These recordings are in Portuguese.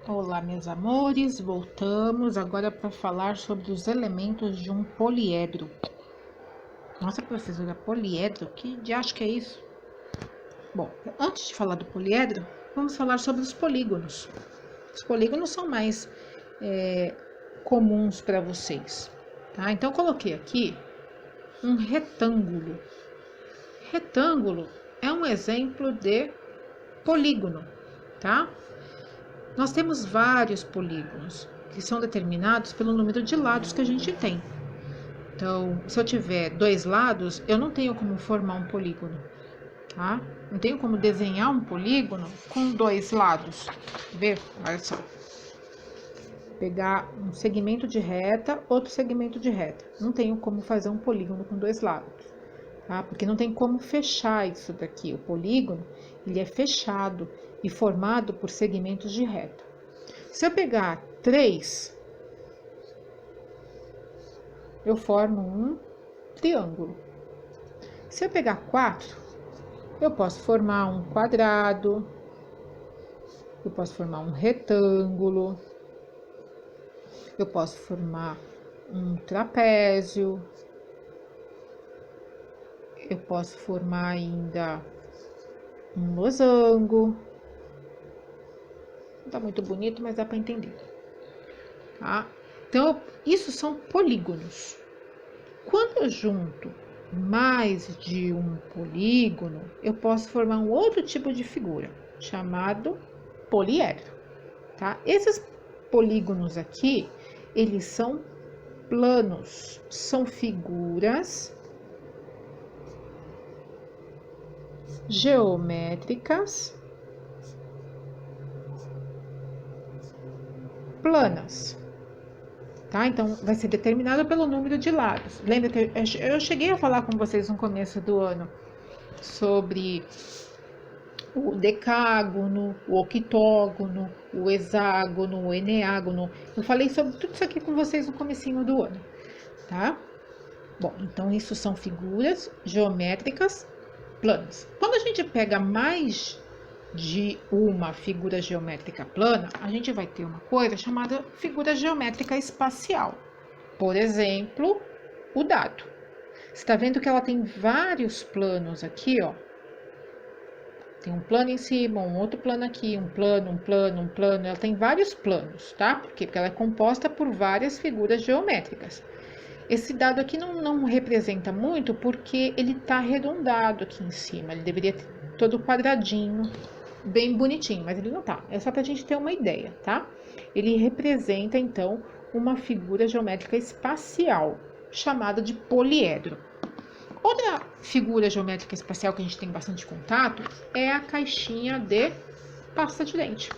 Olá, meus amores, voltamos agora para falar sobre os elementos de um poliedro. Nossa, professora, poliedro? Que diacho que é isso? Bom, antes de falar do poliedro, vamos falar sobre os polígonos. Os polígonos são mais comuns para vocês, tá? Então, eu coloquei aqui um retângulo. Retângulo é um exemplo de polígono, tá? Nós temos vários polígonos que são determinados pelo número de lados que a gente tem. Então, se eu tiver dois lados, eu não tenho como formar um polígono, tá? Não tenho como desenhar um polígono com dois lados. Vê? Olha só. Pegar um segmento de reta, outro segmento de reta. Não tenho como fazer um polígono com dois lados, tá? Porque não tem como fechar isso daqui. O polígono, ele é fechado e formado por segmentos de reta. Se eu pegar 3, eu formo um triângulo. Se eu pegar 4, eu posso formar um quadrado, eu posso formar um retângulo, eu posso formar um trapézio, eu posso formar ainda um losango. Não tá muito bonito, mas dá para entender, tá? Então, isso são polígonos. Quando eu junto mais de um polígono, eu posso formar um outro tipo de figura, chamado poliedro, tá? Esses polígonos aqui, eles são planos, são figuras geométricas planas, tá? Então, vai ser determinado pelo número de lados. Lembra que eu cheguei a falar com vocês no começo do ano sobre o decágono, o octógono, o hexágono, o eneágono. Eu falei sobre tudo isso aqui com vocês no comecinho do ano, tá? Bom, então isso são figuras geométricas planas. Quando a gente pega mais de uma figura geométrica plana, a gente vai ter uma coisa chamada figura geométrica espacial. Por exemplo, o dado. Você está vendo que ela tem vários planos aqui, ó. Tem um plano em cima, um outro plano aqui, um plano, um plano, um plano. Ela tem vários planos, tá? Por quê? Porque ela é composta por várias figuras geométricas. Esse dado aqui não representa muito porque ele está arredondado aqui em cima. Ele deveria ter todo quadradinho, bem bonitinho, mas ele não tá. É só para a gente ter uma ideia, tá? Ele representa, então, uma figura geométrica espacial, chamada de poliedro. Outra figura geométrica espacial que a gente tem bastante contato é a caixinha de pasta de dente,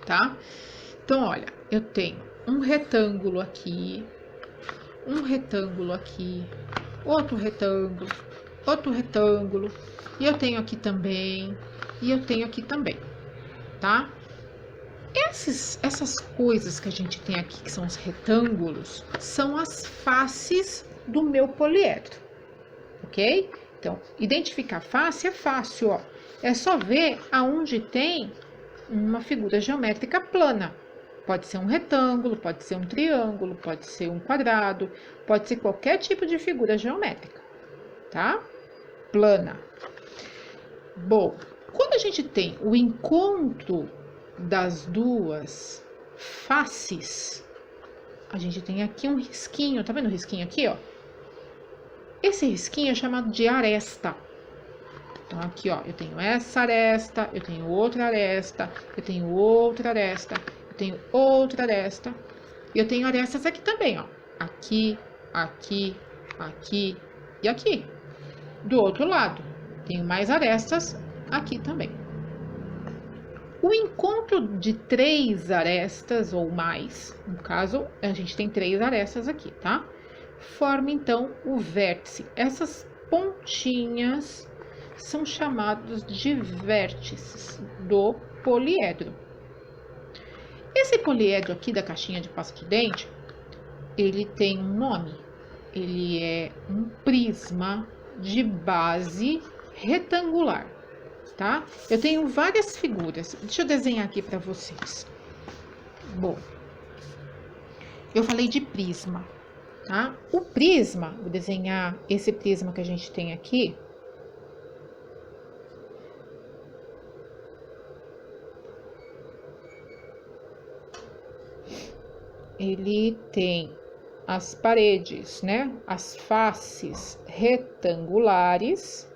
tá? Então, olha, eu tenho um retângulo aqui, outro retângulo, e eu tenho aqui também, e eu tenho aqui também, tá? Essas coisas que a gente tem aqui, que são os retângulos, são as faces do meu poliedro, ok? Então, identificar face é fácil, ó. É só ver aonde tem uma figura geométrica plana. Pode ser um retângulo, pode ser um triângulo, pode ser um quadrado, pode ser qualquer tipo de figura geométrica, tá? Plana. Bom, quando a gente tem o encontro das duas faces, a gente tem aqui um risquinho, tá vendo o risquinho aqui, ó? Esse risquinho é chamado de aresta. Então, aqui, ó, eu tenho essa aresta, eu tenho outra aresta, eu tenho outra aresta, eu tenho outra aresta, e eu tenho arestas aqui também, ó. Aqui, aqui, aqui e aqui. Do outro lado, tenho mais arestas aqui também. O encontro de 3 arestas ou mais, no caso, a gente tem 3 arestas aqui, tá? Forma, então, o vértice. Essas pontinhas são chamados de vértices do poliedro. Esse poliedro aqui da caixinha de pasta de dente, ele tem um nome. Ele é um prisma de base retangular, tá? Eu tenho várias figuras. Deixa eu desenhar aqui para vocês. Bom, eu falei de prisma, tá? O prisma, vou desenhar esse prisma que a gente tem aqui. Ele tem as paredes, né? As faces retangulares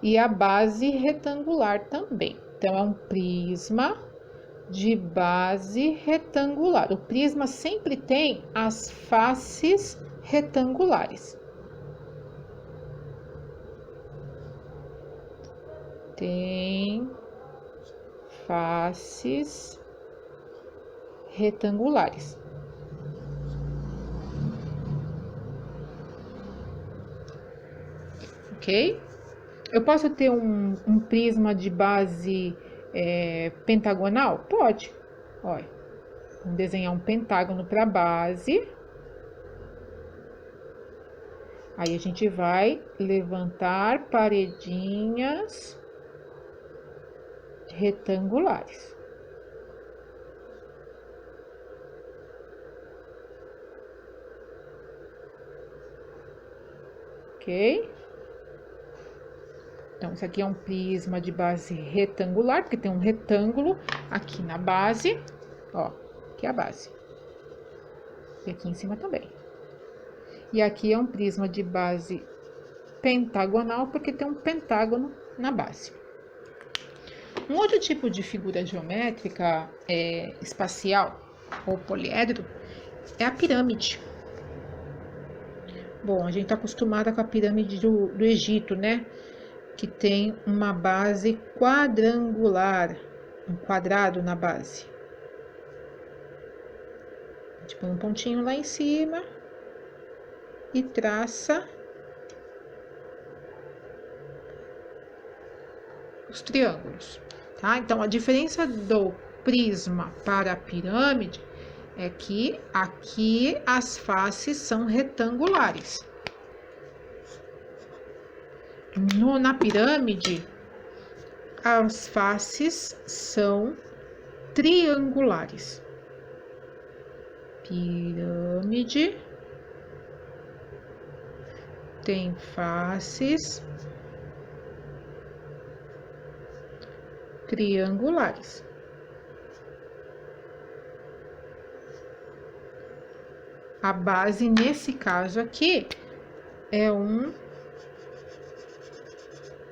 e a base retangular também. Então, é um prisma de base retangular. O prisma sempre tem as faces retangulares. Tem faces retangulares. Ok? Eu posso ter um prisma de base pentagonal? Pode. Olha, vamos desenhar um pentágono para base. Aí a gente vai levantar paredinhas retangulares. Ok? Então, isso aqui é um prisma de base retangular, porque tem um retângulo aqui na base, ó, aqui é a base. E aqui em cima também. E aqui é um prisma de base pentagonal, porque tem um pentágono na base. Um outro tipo de figura geométrica espacial ou poliedro é a pirâmide. Bom, a gente tá acostumada com a pirâmide do Egito, né? Que tem uma base quadrangular, um quadrado na base. A gente põe um pontinho lá em cima e traça os triângulos, tá? Então, a diferença do prisma para a pirâmide é que aqui as faces são retangulares. Na pirâmide, as faces são triangulares. Pirâmide tem faces triangulares. A base, nesse caso aqui, é um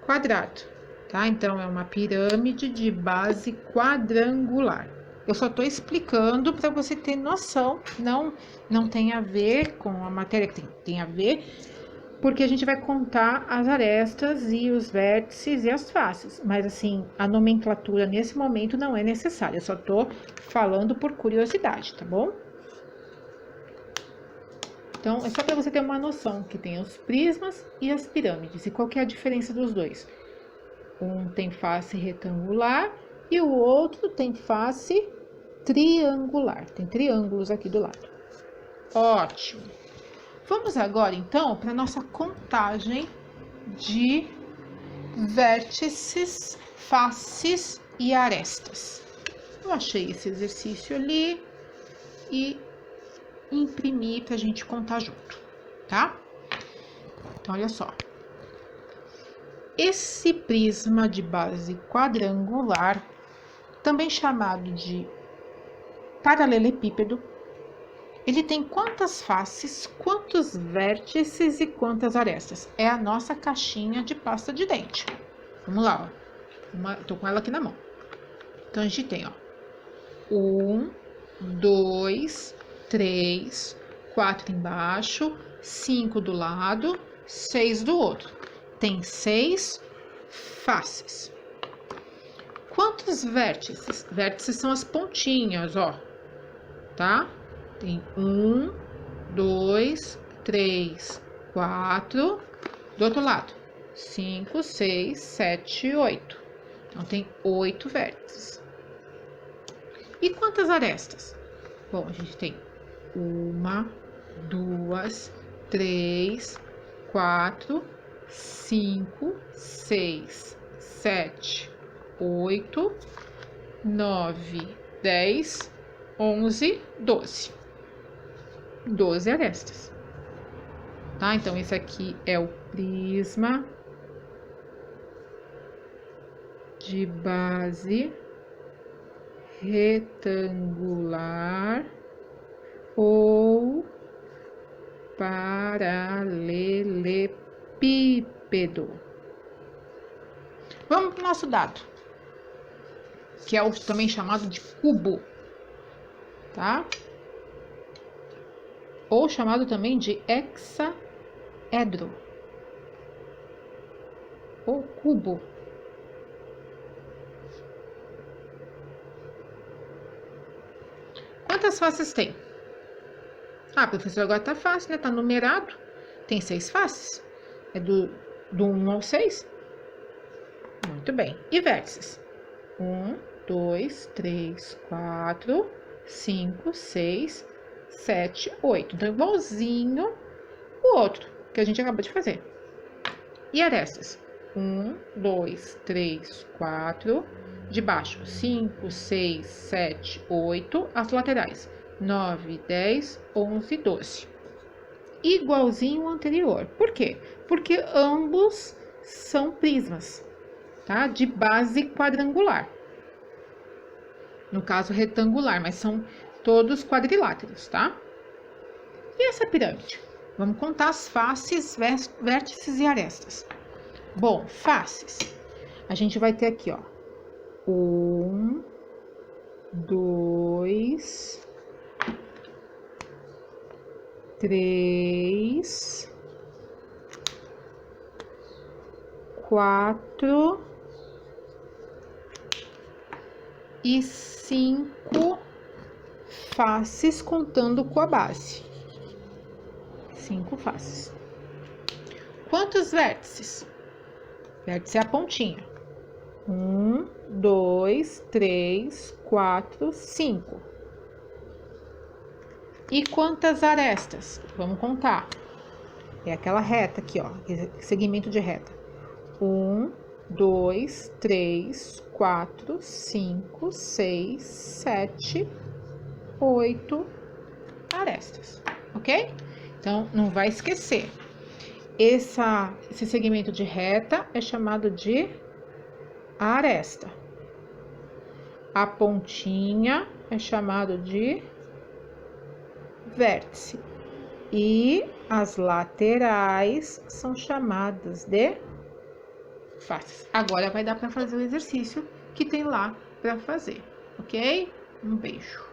quadrado, tá? Então, é uma pirâmide de base quadrangular. Eu só tô explicando para você ter noção, não tem a ver com a matéria que tem a ver, porque a gente vai contar as arestas e os vértices e as faces, mas assim, a nomenclatura nesse momento não é necessária, eu só tô falando por curiosidade, tá bom? Então, é só para você ter uma noção que tem os prismas e as pirâmides. E qual que é a diferença dos dois? Um tem face retangular e o outro tem face triangular. Tem triângulos aqui do lado. Ótimo! Vamos agora, então, para nossa contagem de vértices, faces e arestas. Eu achei esse exercício ali e imprimir para a gente contar junto, tá? Então, olha só. Esse prisma de base quadrangular, também chamado de paralelepípedo, ele tem quantas faces, quantos vértices e quantas arestas? É a nossa caixinha de pasta de dente. Vamos lá, ó. Tô com ela aqui na mão. Então, a gente tem, ó, 1, 2, 3, 4 embaixo, 5 do lado, 6 do outro. Tem 6 faces. Quantos vértices? Vértices são as pontinhas, ó, tá? Tem 1, 2, 3, 4. Do outro lado, 5, 6, 7, 8. Então, tem 8 vértices. E quantas arestas? Bom, a gente tem 1, 2, 3, 4, 5, 6, 7, 8, 9, 10, 11, 12. 12 arestas. Tá? Então, esse aqui é o prisma de base retangular ou paralelepípedo. Vamos para o nosso dado, que é também chamado de cubo, tá? Ou chamado também de hexaedro, ou cubo. Quantas faces tem? Ah, professor, agora tá fácil, né? Tá numerado. Tem 6 faces. É do 1 ao 6. Muito bem. E vértices? 1, 2, 3, 4, 5, 6, 7, 8. Então, igualzinho o outro que a gente acabou de fazer. E arestas? 1, 2, 3, 4. De baixo, 5, 6, 7, 8. As laterais, 9, 10, 11, 12. Igualzinho ao anterior. Por quê? Porque ambos são prismas, tá? De base quadrangular. No caso, retangular, mas são todos quadriláteros, tá? E essa pirâmide? Vamos contar as faces, vértices e arestas. Bom, faces. A gente vai ter aqui, ó. 1, 2, 3, 4 e 5 faces, contando com a base. 5 faces. Quantos vértices? Vértice é a pontinha. 1, 2, 3, 4, 5. E quantas arestas? Vamos contar. É aquela reta aqui, ó, segmento de reta. 1, 2, 3, 4, 5, 6, 7, 8 arestas, ok? Então, não vai esquecer. Esse segmento de reta é chamado de aresta. A pontinha é chamado de vértice. E as laterais são chamadas de faces. Agora vai dar para fazer o exercício que tem lá para fazer, ok? Um beijo.